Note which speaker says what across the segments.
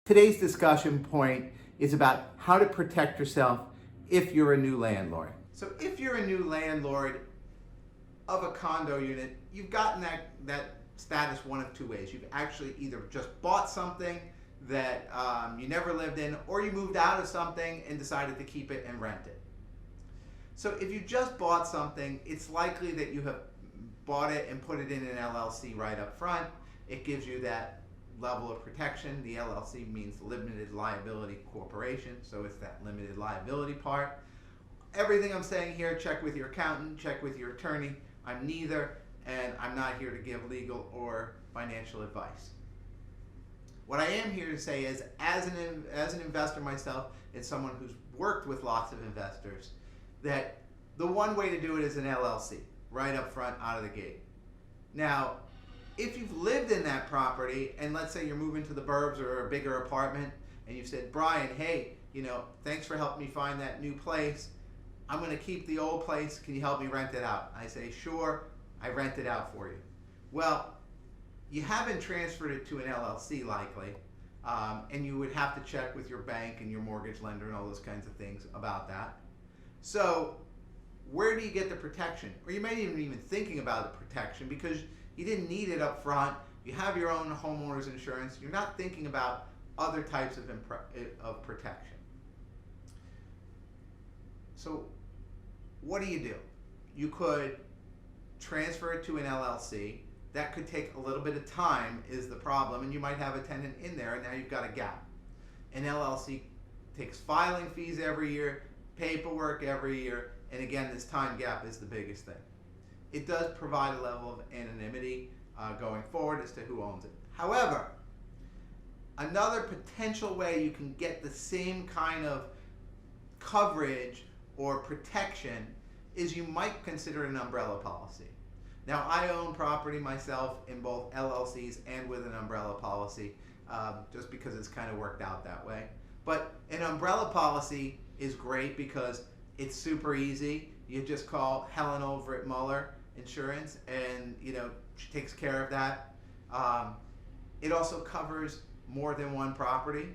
Speaker 1: Today's discussion point is about how to protect yourself if you're a new landlord. So if you're a new landlord of a condo unit, you've gotten that status one of two ways. You've actually either just bought something that you never lived in, or you moved out of something and decided to keep it and rent it. So if you just bought something, it's likely that you have bought it and put it in an LLC right up front. It gives you that level of protection. The LLC means limited liability corporation, so it's that limited liability part. Everything I'm saying here, check with your accountant, check with your attorney. I'm neither, and I'm not here to give legal or financial advice. What I am here to say is, as an investor myself and someone who's worked with lots of investors, that the one way to do it is an LLC, right up front, out of the gate. Now, if you've lived in that property, and let's say you're moving to the burbs or a bigger apartment, and you said, Brian, hey, thanks for helping me find that new place. I'm going to keep the old place. Can you help me rent it out? I say, sure, I rent it out for you. Well, you haven't transferred it to an LLC likely, and you would have to check with your bank and your mortgage lender and all those kinds of things about that. So where do you get the protection? Or you may even thinking about the protection because you didn't need it up front. You have your own homeowner's insurance. You're not thinking about other types of protection. So what do? You could transfer it to an LLC. That could take a little bit of time is the problem, and you might have a tenant in there, and now you've got a gap. An LLC takes filing fees every year, paperwork every year, and again, this time gap is the biggest thing. It does provide a level of anonymity going forward as to who owns it. However, another potential way you can get the same kind of coverage or protection is you might consider an umbrella policy. Now, I own property myself in both LLCs and with an umbrella policy, just because it's kind of worked out that way. But an umbrella policy is great because it's super easy. You just call Helen over at Muller Insurance, and she takes care of that. It also covers more than one property.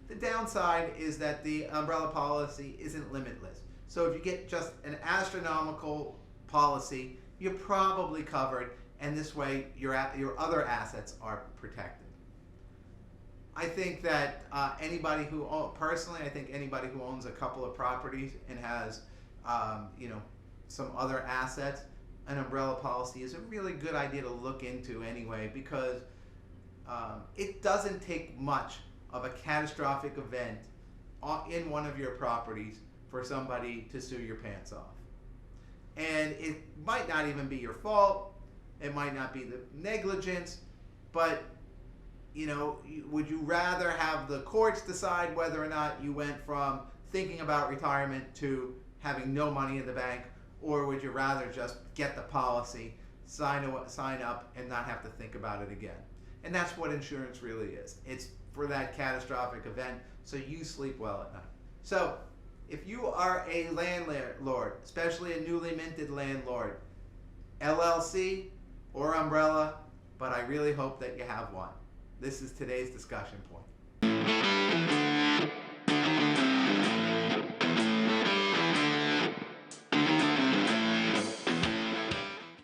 Speaker 1: The downside is that the umbrella policy isn't limitless. So if you get just an astronomical policy, you're probably covered, and this way your other assets are protected. I think that anybody who owns a couple of properties and has some other assets, an umbrella policy is a really good idea to look into anyway, because it doesn't take much of a catastrophic event in one of your properties for somebody to sue your pants off. And it might not even be your fault, it might not be the negligence, but would you rather have the courts decide whether or not you went from thinking about retirement to having no money in the bank, or would you rather just get the policy, sign up, and not have to think about it again? And that's what insurance really is. It's for that catastrophic event, so you sleep well at night. So if you are a landlord, especially a newly minted landlord, LLC or umbrella, but I really hope that you have one. This is today's discussion point.